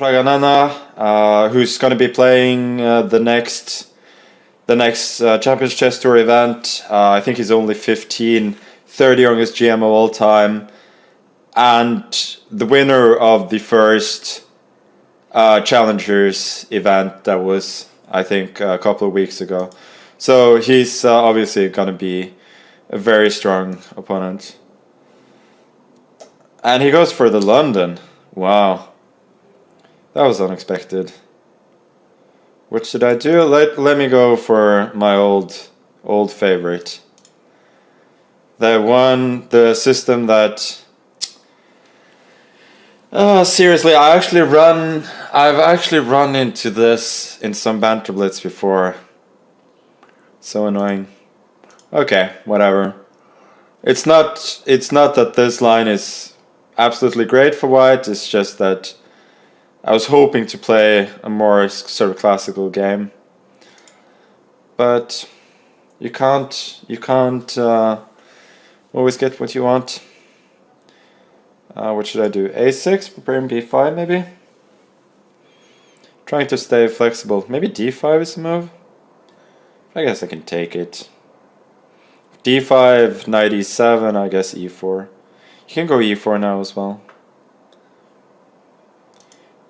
Praggnanandhaa, who's going to be playing the next Champions Chess Tour event. I think he's only 15, third youngest GM of all time, and the winner of the first Challengers event that was, I think, a couple of weeks ago. So he's obviously going to be a very strong opponent. And he goes for the London. Wow. That was unexpected. What should I do? Let me go for my old favorite. The system that seriously, I've actually run into this in some banter blitz before. So annoying. Okay, whatever. It's not that this line is absolutely great for white, it's just that I was hoping to play a more sort of classical game, but you can't always get what you want. What should I do? A6, preparing B5 maybe? Trying to stay flexible. Maybe D5 is the move? I guess I can take it. D5, knight E7, I guess E4. You can go E4 now as well.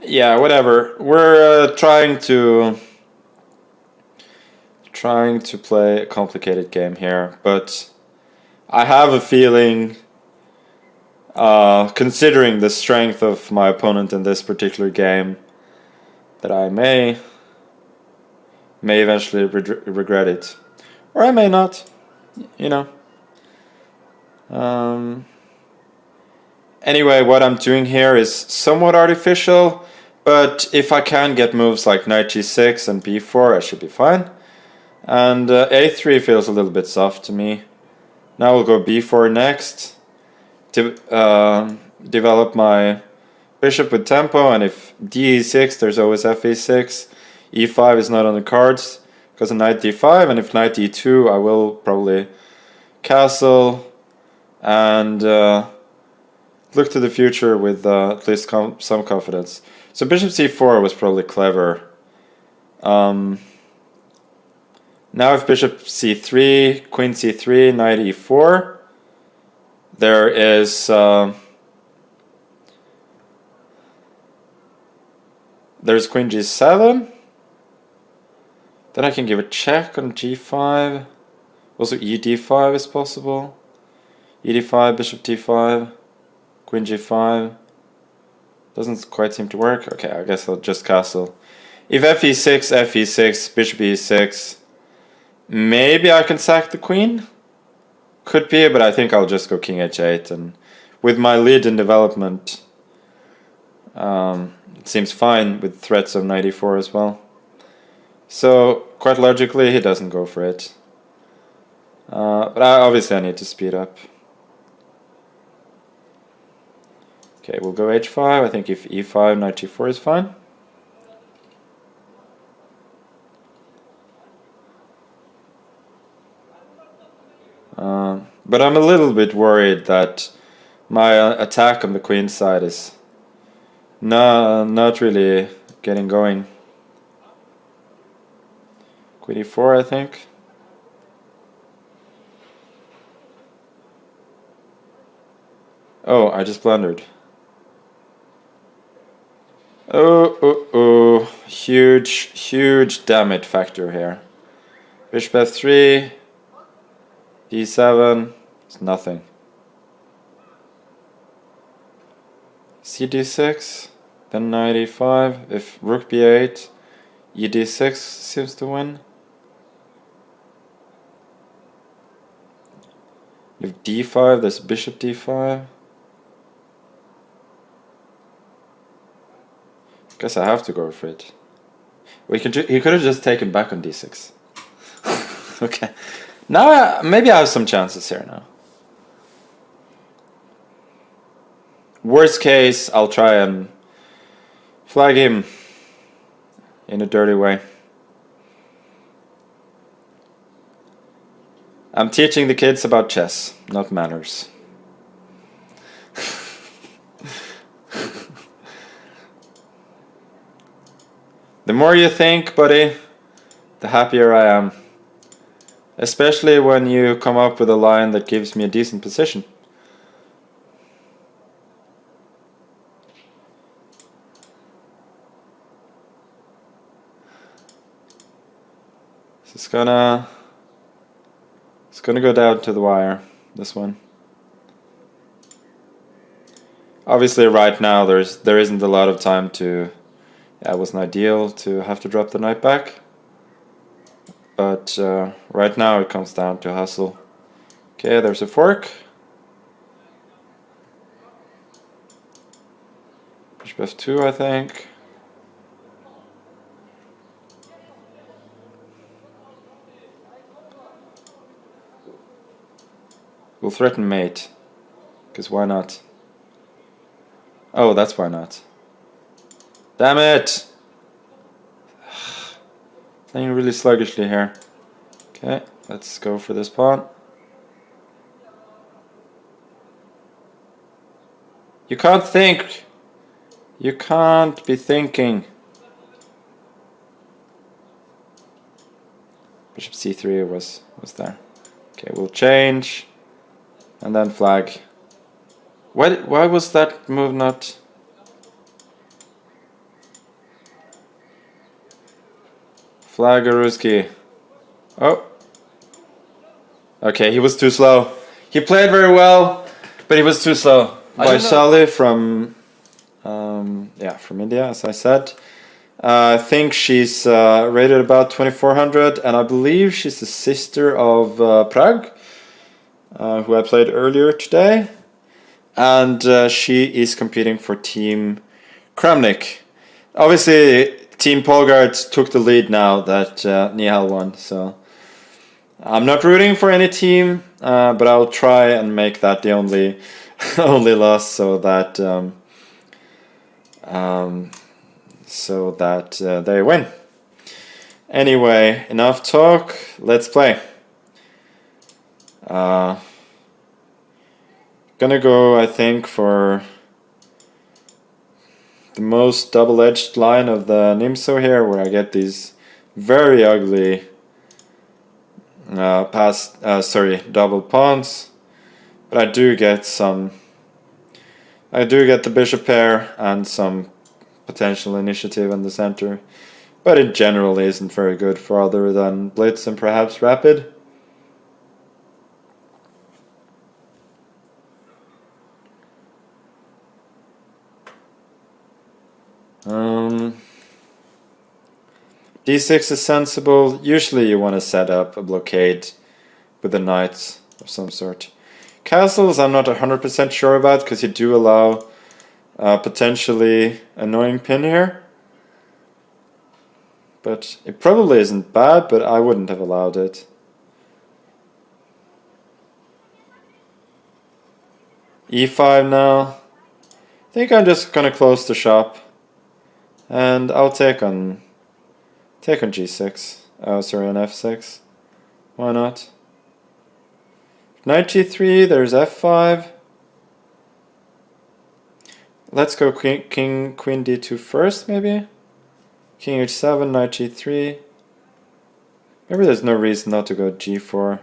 Yeah, whatever. We're trying to play a complicated game here, but I have a feeling, considering the strength of my opponent in this particular game, that I may eventually regret it, or I may not. You know. Anyway, what I'm doing here is somewhat artificial. But if I can get moves like knight g6 and b4, I should be fine. And a3 feels a little bit soft to me. Now we'll go b4 next. Develop my bishop with tempo, and if d6, there's always fe6. e5 is not on the cards because of knight d5, and if knight d2, I will probably castle and look to the future with at least some confidence. So bishop c4 was probably clever. Now if bishop c3, queen c3, knight e4, there is there's queen g7. Then I can give a check on g5. Also ed5 is possible. ed5, bishop d5, queen g5. Doesn't quite seem to work. Okay, I guess I'll just castle. If fe6, fe6, bishop e6, maybe I can sack the queen. Could be, but I think I'll just go king h8. And with my lead in development, it seems fine with threats of knight e4 as well. So, quite logically, he doesn't go for it. But obviously I need to speed up. Okay, we'll go h5. I think if e5, knight g4 is fine. But I'm a little bit worried that my attack on the queen side is not really getting going. Queen e4, I think. Oh, I just blundered. Oh, huge damage factor here. Bishop f3, d7, it's nothing. cd6, then knight e5, if rook b8, ed6 seems to win. If d5, there's bishop d5. Guess I have to go for it. He could have just taken back on d6. Okay. Now maybe I have some chances here now. Worst case, I'll try and flag him in a dirty way. I'm teaching the kids about chess, not manners. The more you think, buddy, the happier I am. Especially when you come up with a line that gives me a decent position. So it's gonna go down to the wire, this one. Obviously right now there isn't a lot of time to, yeah, it wasn't ideal to have to drop the knight back. But right now it comes down to hustle. Okay, there's a fork. Bishop f2, I think. We'll threaten mate, because why not? Oh, that's why not. Damn it! Playing really sluggishly here. Okay, let's go for this pawn. You can't think! You can't be thinking. Bishop c3 was there. Okay, we'll change. And then flag. Why was that move not... Flag Ruski. Oh. Okay, he was too slow. He played very well, but he was too slow. Vaishali from from India, as I said. I think she's rated about 2400, and I believe she's the sister of Pragg, who I played earlier today. And she is competing for Team Kramnik. Obviously, Team Polgard took the lead now that Nihal won, so I'm not rooting for any team, but I'll try and make that the only only loss, so that they win. Anyway, enough talk. Let's play. Gonna go, I think, for the most double-edged line of the Nimso here, where I get these very ugly double pawns. But I do get the bishop pair and some potential initiative in the center. But it generally isn't very good for other than Blitz and perhaps Rapid. D6 is sensible. Usually you want to set up a blockade with the knights of some sort. Castles I'm not 100% sure about, because you do allow potentially annoying pin here. But it probably isn't bad, but I wouldn't have allowed it. E5 now. I think I'm just gonna close the shop. And I'll take on g6. Oh, sorry, on f6. Why not? Knight g3, there's f5. Let's go queen d2 first, maybe? King h7, knight g3. Maybe there's no reason not to go g4. I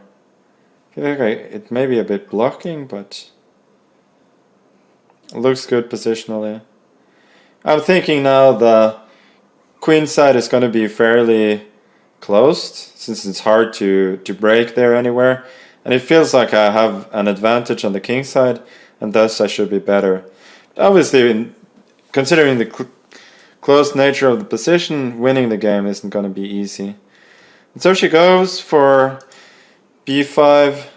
feel like it may be a bit blocking, but it looks good positionally. I'm thinking now the queen side is going to be fairly closed, since it's hard to break there anywhere. And it feels like I have an advantage on the king side, and thus I should be better. Obviously, considering the close nature of the position, winning the game isn't going to be easy. And so she goes for b5,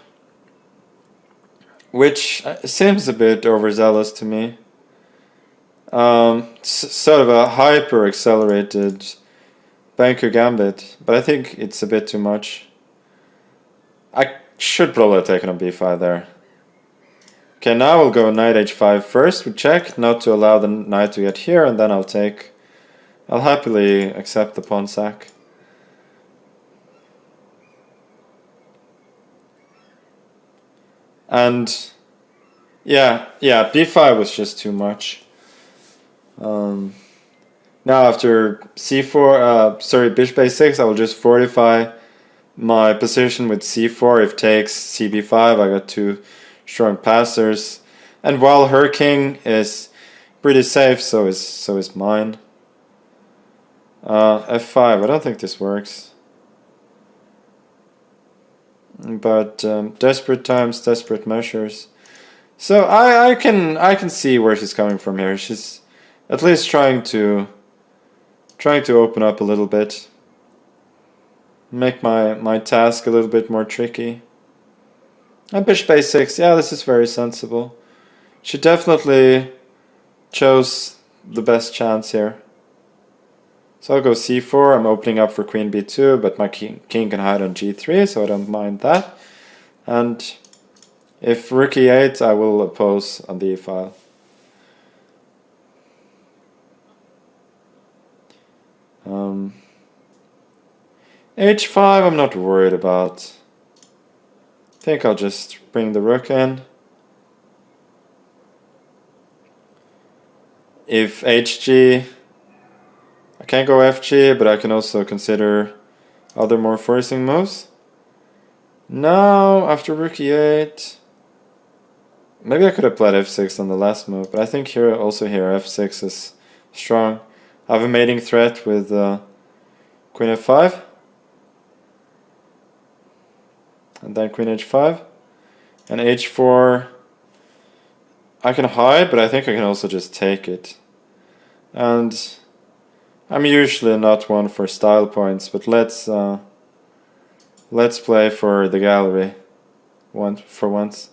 which seems a bit overzealous to me. Sort of a hyper accelerated banker gambit, but I think it's a bit too much. I should probably have taken on b5 there. Okay, now we'll go knight h5 first. We check not to allow the knight to get here, and then I'll happily accept the pawn sack. And yeah, b5 was just too much. Now after c4, sorry, bishop a6, I will just fortify my position with c4. If takes cb5, I got two strong passers. And while her king is pretty safe, so is mine. f5, I don't think this works. But desperate times, desperate measures. So I can see where she's coming from here. She's at least trying to open up a little bit, make my task a little bit more tricky. And bishop a6, yeah, this is very sensible. She definitely chose the best chance here. So I'll go c4, I'm opening up for queen b2, but my king can hide on g3, so I don't mind that. And if rook e8, I will oppose on the e-file. h5 I'm not worried about. I think I'll just bring the rook in. If hg, I can't go fg, but I can also consider other more forcing moves. Now, after rook e8, maybe I could have played f6 on the last move, but I think here f6 is strong. I have a mating threat with queen f5, and then queen h5, and h4. I can hide, but I think I can also just take it. And I'm usually not one for style points, but let's play for the gallery for once.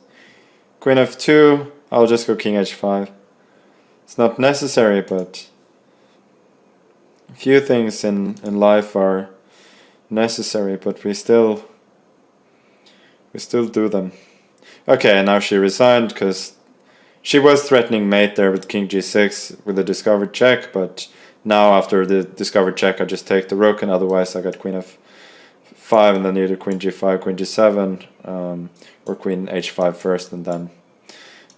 Queen f2, I'll just go king h5. It's not necessary, but a few things in life are necessary, but we still do them. Okay, now she resigned because she was threatening mate there with king g6 with a discovered check, but now after the discovered check I just take the rook, and otherwise I got queen f5 and then either queen g5, queen g7, or queen h5 first and then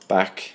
back.